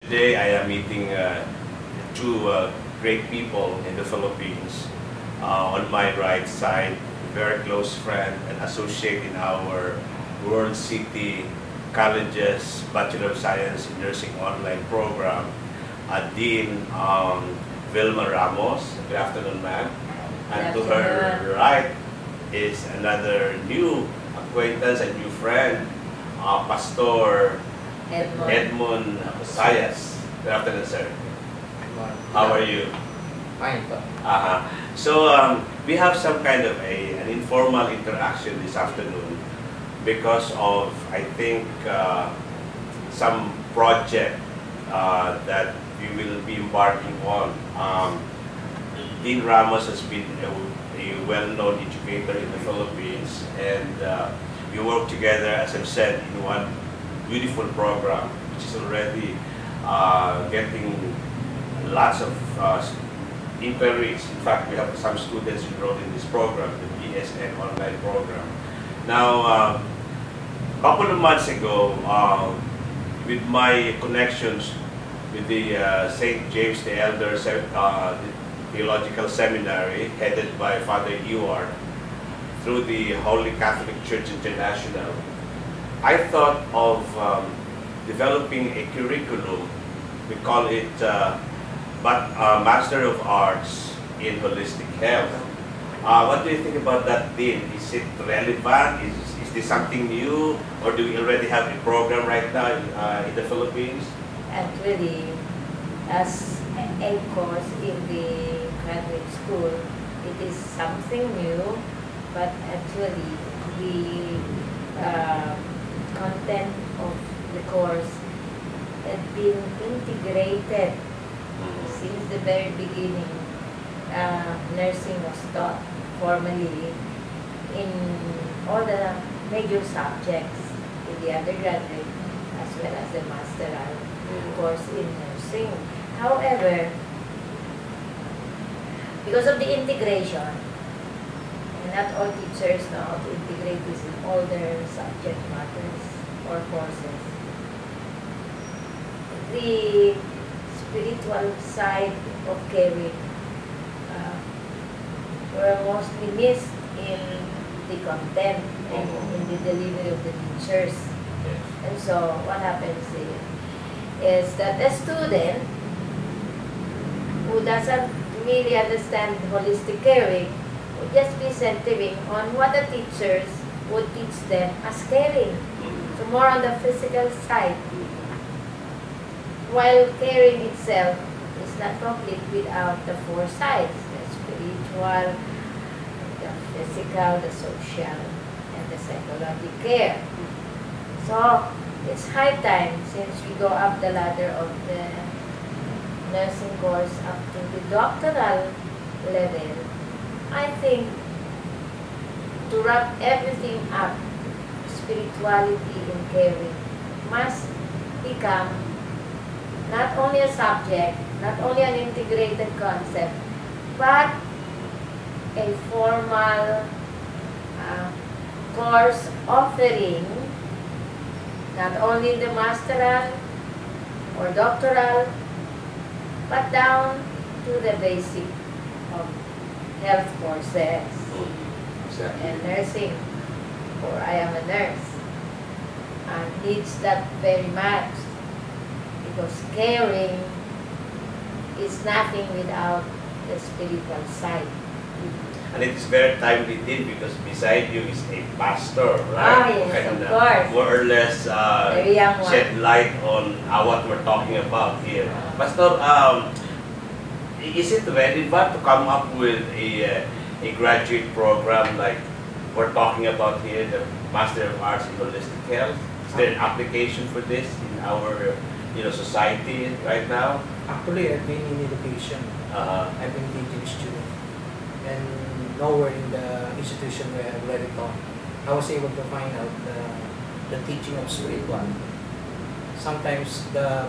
Today I am meeting two great people in the Philippines. On my right side, very close friend and associate in our World City College's Bachelor of Science in Nursing online program, Dean Vilma Ramos. Good afternoon, ma'am. And to her right is another new acquaintance and new friend, Pastor Edmond Sayas. Good afternoon, sir. How are you? Fine po. So we have some kind of an informal interaction this afternoon because of, I think, some project that we will be embarking on. Dean Ramos has been a well-known educator in the Philippines, and we work together, as I've said, in one beautiful program, which is already getting lots of inquiries. In fact, we have some students enrolled in this program, the BSN online program. Now, a couple of months ago, with my connections with the St. James the Elder Theological Seminary, headed by Father Ewart, through the Holy Catholic Church International, I thought of developing a curriculum. We call it Master of Arts in Holistic Health. What do you think about that, Dean? Is it relevant? Is this something new? Or do we already have a program right now in the Philippines? Actually, as a course in the graduate school, it is something new, but actually the content of the course had been integrated since the very beginning. Nursing was taught formally in all the major subjects in the undergraduate as well as the masteral course in nursing. However, because of the integration, and not all teachers know how to integrate this in all their subject matters or courses, the spiritual side of caring were mostly missed in the content and in the delivery of the teachers. And so what happens is that a student who doesn't really understand holistic caring would just be centering on what the teachers would teach them as caring. So more on the physical side. While caring itself is not complete without the four sides, the spiritual, the physical, the social, and the psychological care. So it's high time, since we go up the ladder of the nursing course up to the doctoral level, I think to wrap everything up, spirituality and caring must become not only a subject, not only an integrated concept, but a formal course offering not only the masteral or doctoral, but down to the basic of health courses and nursing, for I am a nurse, and needs that very much, because caring is nothing without the spiritual side. And it is very timely, Dean, because beside you is a pastor, right? Yes, of course. More or less Very young one. shed light on what we're talking about here. Pastor, is it relevant to come up with a graduate program like we're talking about here, the Master of Arts in Holistic Health? Is there an application for this in our society right now? Actually, I've been in education. I've been teaching students. And nowhere in the institution where I've already taught, I was able to find out the teaching of spiritual. Sometimes the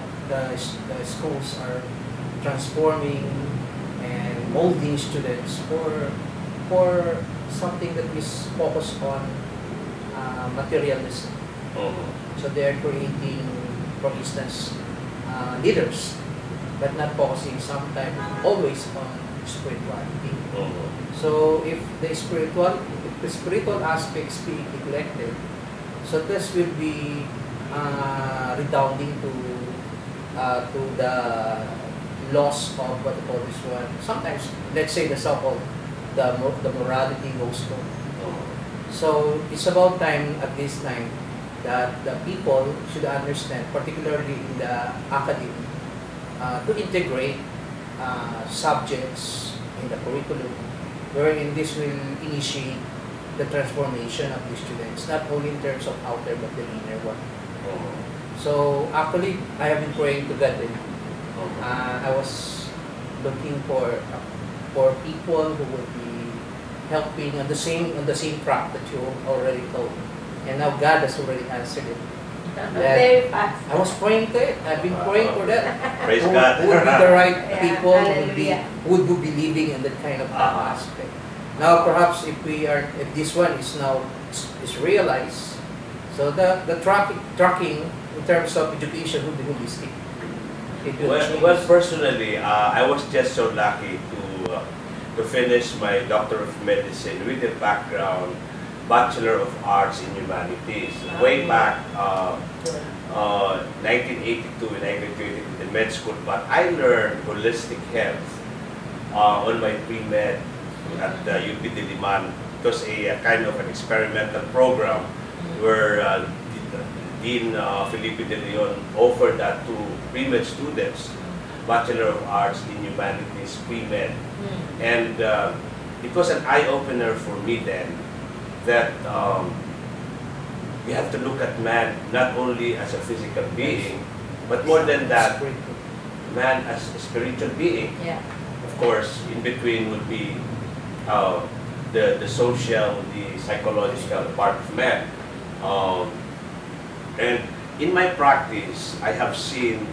schools are transforming and molding students for something that is focused on materialism. So they are creating, for instance, leaders, but not focusing sometimes always on spirituality. So if the spiritual aspects be neglected, so this will be redounding to the loss of what we call this one. Sometimes, let's say the so-called the morality goes low. So it's about time at this time that the people should understand, particularly in the academy, to integrate subjects in the curriculum, wherein this will initiate the transformation of the students, not only in terms of outer but the inner one. So actually, I have been praying to God. I was looking for people who would be helping on the same track that you already told, and now God has already answered it. Very fast. I was praying to it. I've been praying for that. Praise who, God. Who would be the right Yeah, people hallelujah. who would be believing in that kind of aspect. Now perhaps if this one is now is realized, so the tracking in terms of education would be holistic. It will change. Well, personally, I was just so lucky to finish my Doctor of Medicine with a background Bachelor of Arts in Humanities. Way back 1982 when I graduated in the med school, but I learned holistic health on my pre-med at UP Diliman. It was a kind of an experimental program where Dean Felipe De Leon offered that to pre-med students, Bachelor of Arts in Humanities, pre-med. And it was an eye-opener for me then that we have to look at man not only as a physical being, but more than that, man as a spiritual being. Yeah. Of course, in between would be the social, the psychological part of man. And in my practice, I have seen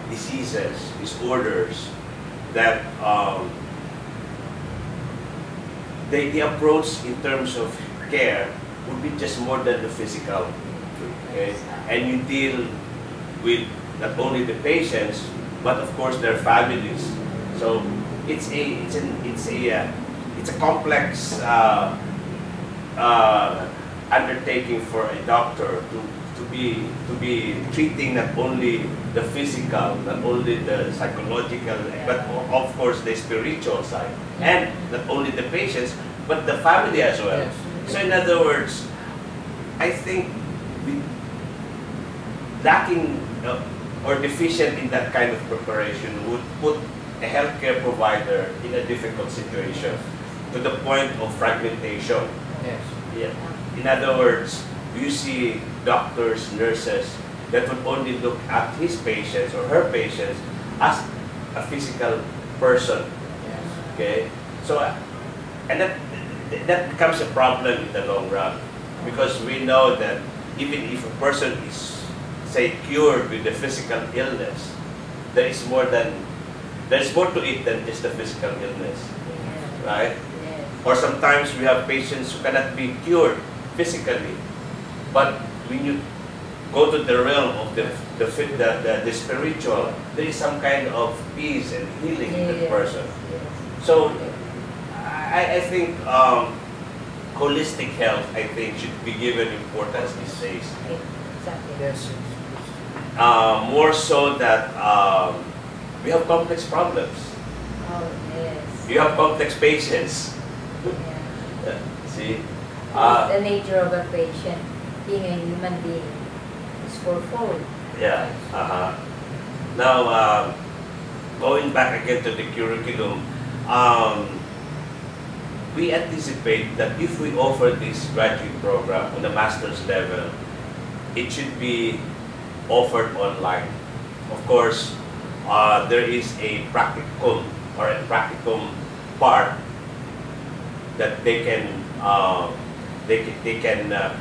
diseases, disorders that the approach in terms of care would be just more than the physical. Okay? And you deal with not only the patients, but of course their families. So it's a complex undertaking for a doctor to be treating not only the physical, not only the psychological, but of course the spiritual side, and not only the patients, but the family as well. Yes. So in other words, I think we lacking or deficient in that kind of preparation would put a healthcare provider in a difficult situation to the point of fragmentation. Yes. Yeah. In other words, you see doctors, nurses that would only look at his patients or her patients as a physical person. Yes. Okay, so and that becomes a problem in the long run, because we know that even if a person is, say, cured with the physical illness, there's more to it than just the physical illness, right? Or sometimes we have patients who cannot be cured physically, but when you go to the realm of the spiritual, there is some kind of peace and healing in the person. So I think holistic health, I think, should be given importance these days. Yes. More so that we have complex problems. Oh, yes. You have complex patients. Yeah. See? The nature of a patient, being a human being, is fourfold. Yeah. Now, going back again to the curriculum, we anticipate that if we offer this graduate program on the master's level, it should be offered online. Of course, there is a practicum or a practicum part that they can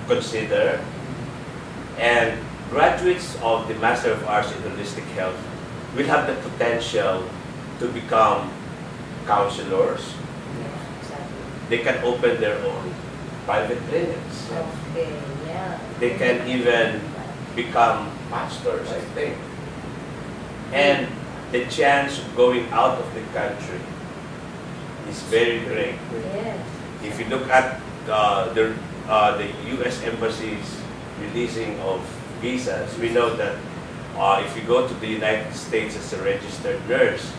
consider, and graduates of the Master of Arts in Holistic Health will have the potential to become counselors. They can open their own private clinics. Okay, yeah. They can even become pastors, I think. And the chance of going out of the country is very great. Yes. If you look at the U.S. embassies releasing of visas, we know that if you go to the United States as a registered nurse,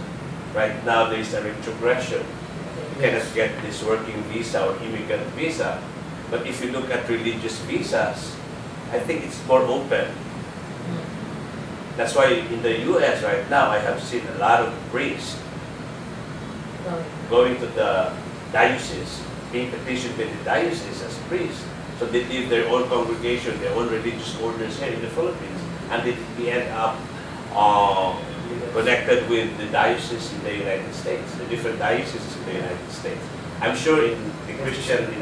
right now there is a retrogression. You cannot get this working visa or immigrant visa. But if you look at religious visas, I think it's more open. That's why in the U.S. right now, I have seen a lot of priests going to the diocese, being petitioned by the diocese as priests. So they leave their own congregation, their own religious orders here in the Philippines, and they end up connected with the diocese in the United States, the different dioceses in the United States. I'm sure in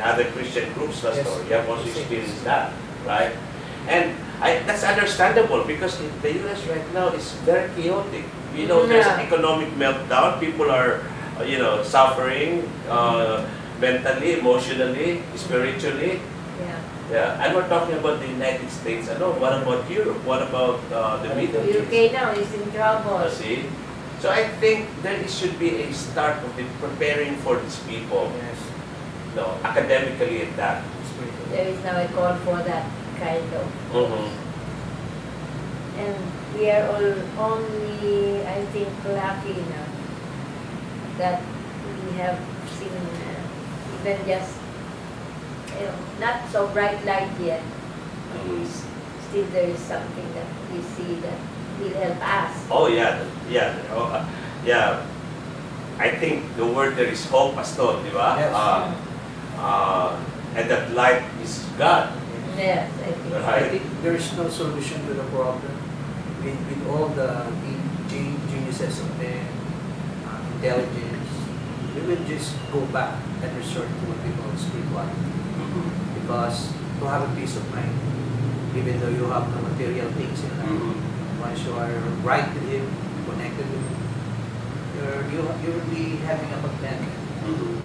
other Christian groups, Pastor, you have also experienced that, right? And that's understandable because the U.S. right now is very chaotic. You know, there's an economic meltdown. People are, suffering mentally, emotionally, spiritually. Yeah, and we're talking about the United States. I know. What about Europe? What about the Middle East? UK now is in trouble. See? So I think there should be a start of preparing for these people. Yes. No, academically at that. There is now a call for that kind of. And we are all only, I think, lucky enough that we have seen even just, not so bright light yet. Still there is something that we see that will help us. Oh yeah, yeah. I think the word there is hope, Pastor, di ba? Yes. And that light is God. Yes, I think. Right. I think there is no solution to the problem. With all the geniuses of man, intelligence, we will just go back and resort to what we call spirituality. Because to have a peace of mind, even though you have no material things in life, once you are right with Him, connected with Him, you will be having a contentment.